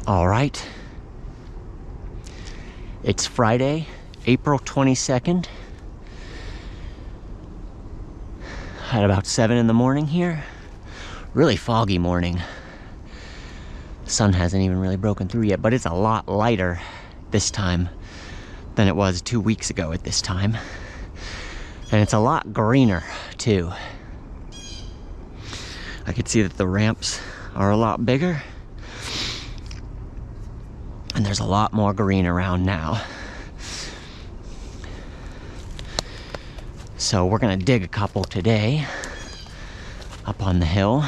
All right. It's Friday, April 22nd. At about 7 in the morning here. Really foggy morning. The sun hasn't even really broken through yet, but it's a lot lighter this time than it was 2 weeks ago at this time. And it's a lot greener too. I could see that the ramps are a lot bigger. And there's a lot more green around now. So we're gonna dig a couple today up on the hill.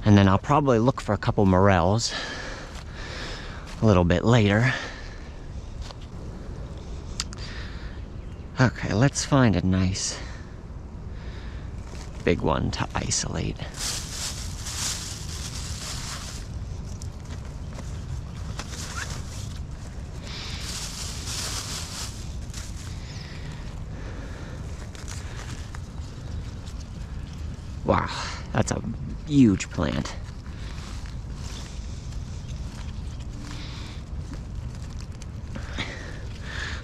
And then I'll probably look for a couple morels a little bit later. Okay, let's find a nice big one to isolate. Wow, that's a huge plant.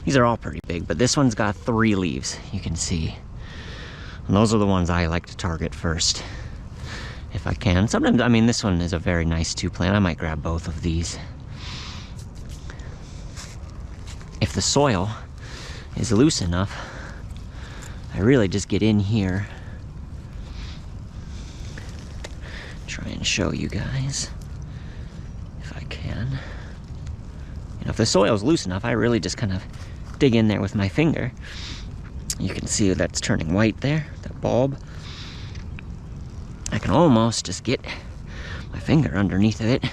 These are all pretty big, but this one's got 3 leaves, you can see. And those are the ones I like to target first, if I can. Sometimes, I mean, this one is a very nice 2 plant. I might grab both of these. If the soil is loose enough, I really just get in here. Try and show you guys, if I can. You know, if the soil's loose enough, I really just kind of dig in there with my finger. You can see that's turning white there, that bulb. I can almost just get my finger underneath of it.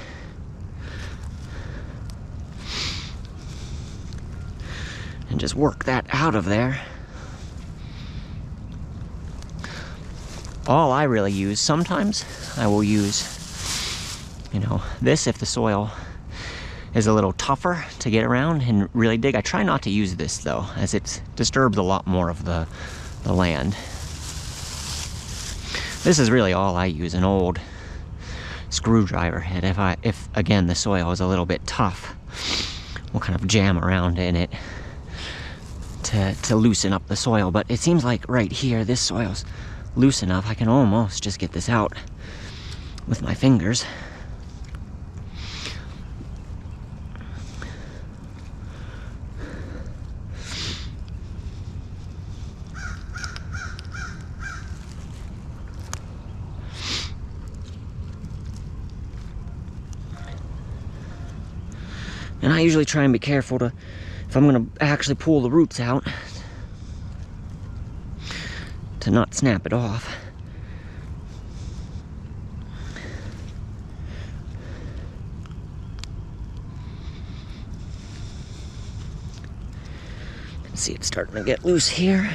And just work that out of there. All I really use, sometimes I will use, you know, this if the soil is a little tougher to get around and really dig. I try not to use this though, as it disturbs a lot more of the land. This is really all I use, an old screwdriver head. If again the soil is a little bit tough, we'll kind of jam around in it to loosen up the soil. But it seems like right here, this soil's loose enough, I can almost just get this out with my fingers. And I usually try and be careful to, if I'm gonna actually pull the roots out, to not snap it off. You can see it's starting to get loose here.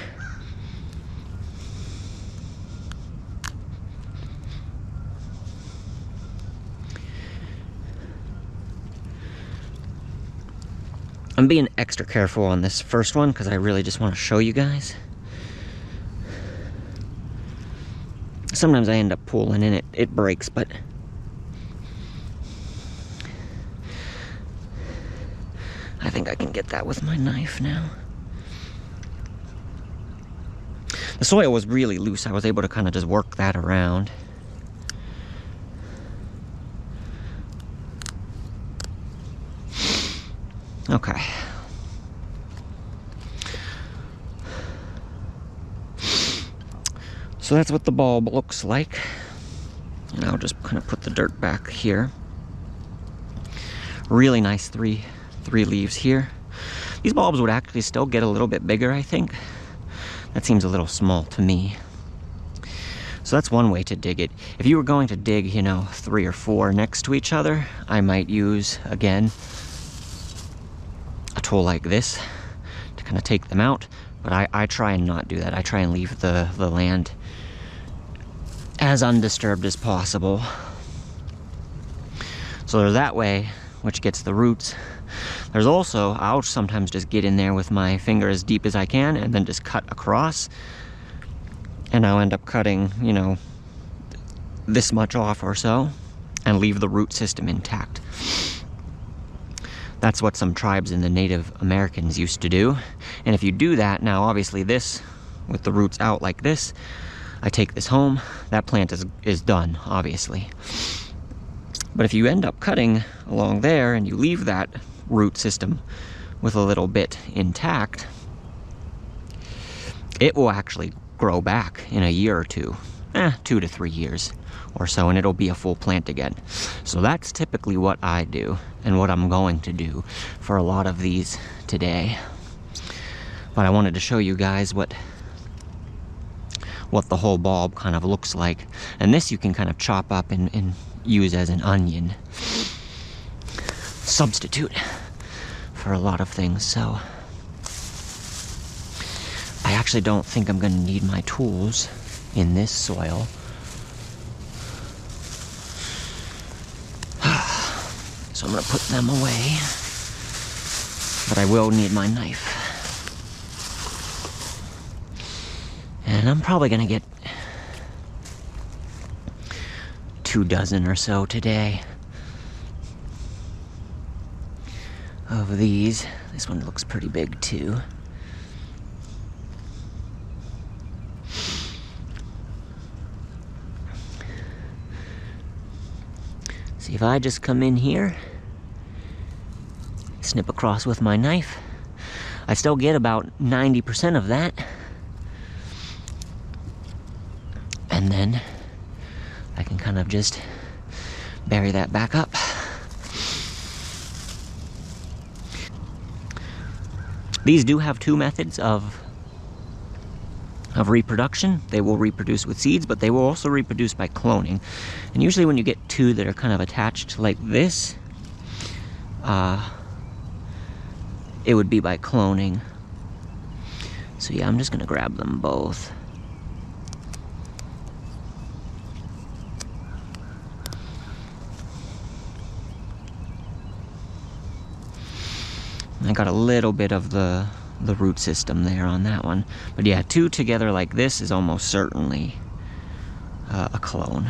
I'm being extra careful on this first one because I really just want to show you guys. Sometimes I end up pulling and it breaks, but I think I can get that with my knife now. The soil was really loose. I was able to kind of just work that around. Okay. So that's what the bulb looks like. And I'll just kind of put the dirt back here. Really nice three leaves here. These bulbs would actually still get a little bit bigger, I think. That seems a little small to me. So that's one way to dig it. If you were going to dig, you know, 3 or 4 next to each other, I might use, again, a tool like this to kind of take them out. But I try and not do that. I try and leave the land as undisturbed as possible. So there's that way, which gets the roots. There's also, I'll sometimes just get in there with my finger as deep as I can and then just cut across. And I'll end up cutting, you know, this much off or so. and leave the root system intact. That's what some tribes in the Native Americans used to do. And if you do that, now obviously this, with the roots out like this, I take this home, that plant is done, obviously. But if you end up cutting along there and you leave that root system with a little bit intact, it will actually grow back in a year or two, 2 to 3 years or so, and it'll be a full plant again. So that's typically what I do and what I'm going to do for a lot of these today. But I wanted to show you guys what the whole bulb kind of looks like. And this you can kind of chop up and use as an onion substitute for a lot of things. So I actually don't think I'm going to need my tools in this soil. So I'm going to put them away. But I will need my knife. And I'm probably going to get 2 dozen or so today of these. This one looks pretty big too. See, if I just come in here, snip across with my knife, I still get about 90% of that. And then I can kind of just bury that back up. These do have 2 methods of reproduction. They will reproduce with seeds, but they will also reproduce by cloning. And usually when you get 2 that are kind of attached like this, it would be by cloning. So yeah, I'm just gonna grab them both. I got a little bit of the root system there on that one. But yeah, 2 together like this is almost certainly a clone.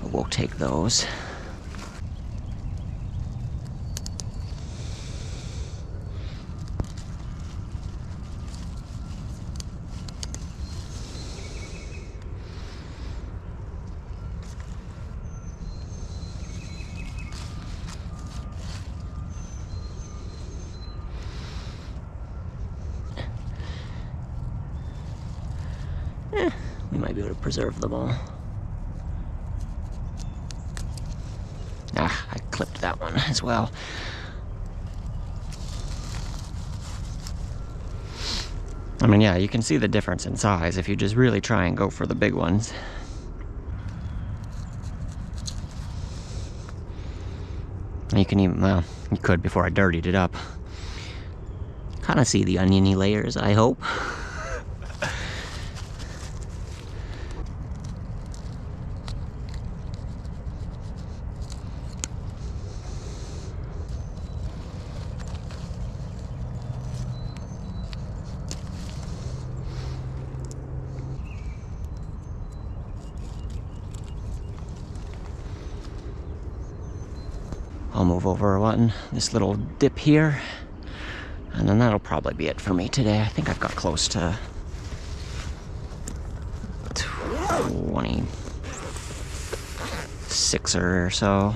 But we'll take those. We might be able to preserve them all. I clipped that one as well. I mean, yeah, you can see the difference in size if you just really try and go for the big ones. And you can even, well, you could before I dirtied it up. Kind of see the oniony layers, I hope. I'll move over one, this little dip here, and then that'll probably be it for me today. I think I've got close to 26 or so.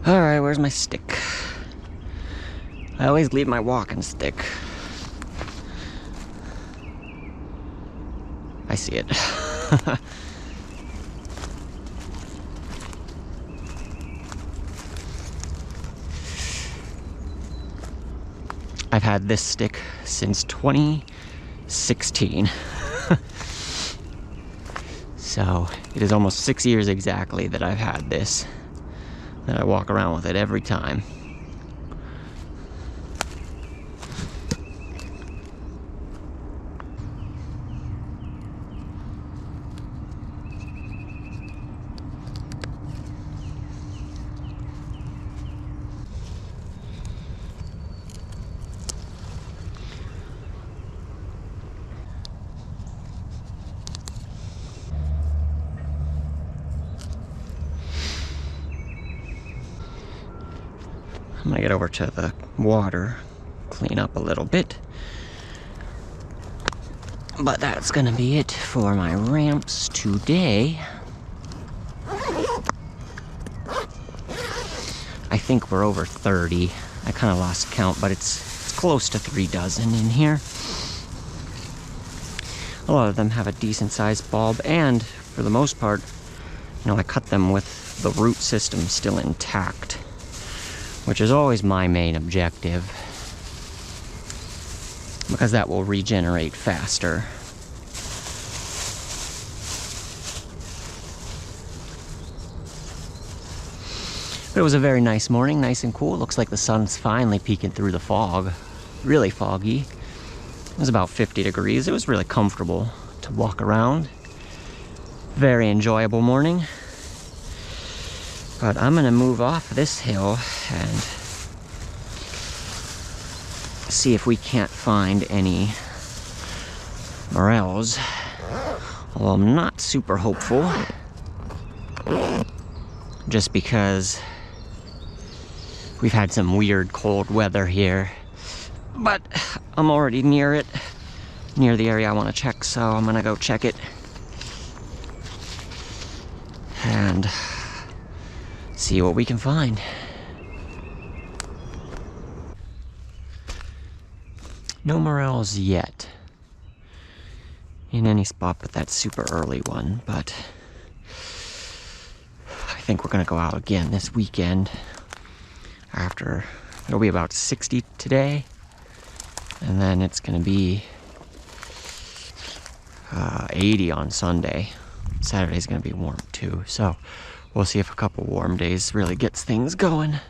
Alright, where's my stick? I always leave my walking stick. I see it. I've had this stick since 2016. So, it is almost 6 years exactly that I've had this. that I walk around with it every time. I'm gonna get over to the water, clean up a little bit. But that's gonna be it for my ramps today. I think we're over 30. I kind of lost count, but it's close to 3 dozen in here. A lot of them have a decent sized bulb, and for the most part, you know, I cut them with the root system still intact, which is always my main objective, because that will regenerate faster. But it was a very nice morning, nice and cool. Looks like the sun's finally peeking through the fog. Really foggy. It was about 50 degrees. It was really comfortable to walk around. Very enjoyable morning. But I'm gonna move off this hill and see if we can't find any morels. Although I'm not super hopeful, just because we've had some weird cold weather here. But I'm already near it, near the area I want to check, so I'm gonna go check it. And see what we can find. No morels yet in any spot but that super early one, but I think we're gonna go out again this weekend. After, it'll be about 60 today, and then it's gonna be 80 on Sunday. Saturday's gonna be warm too, so we'll see if a couple warm days really gets things going.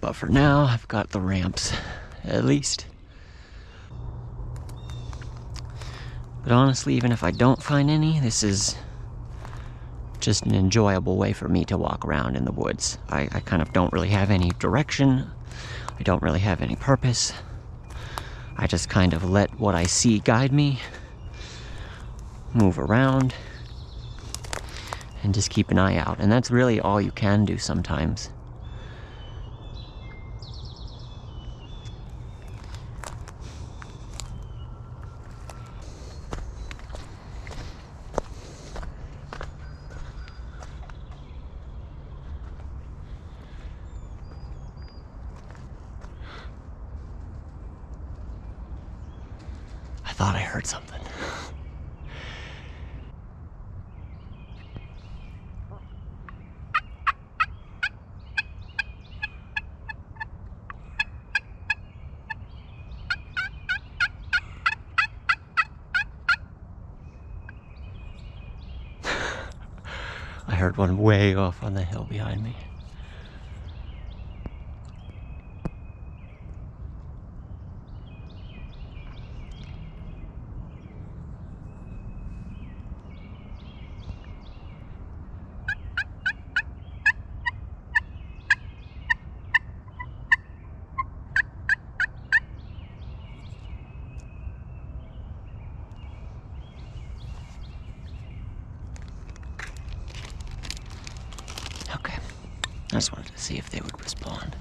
But for now, I've got the ramps, at least. But honestly, even if I don't find any, this is just an enjoyable way for me to walk around in the woods. I kind of don't really have any direction. I don't really have any purpose. I just kind of let what I see guide me, move around, and just keep an eye out. And that's really all you can do sometimes. I thought I heard something. I heard one way off on the hill behind me. Okay, I just wanted to see if they would respond.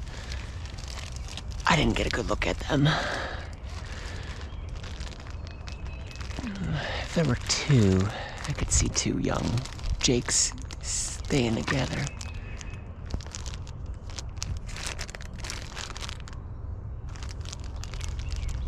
I didn't get a good look at them. If there were two, I could see two young jakes staying together.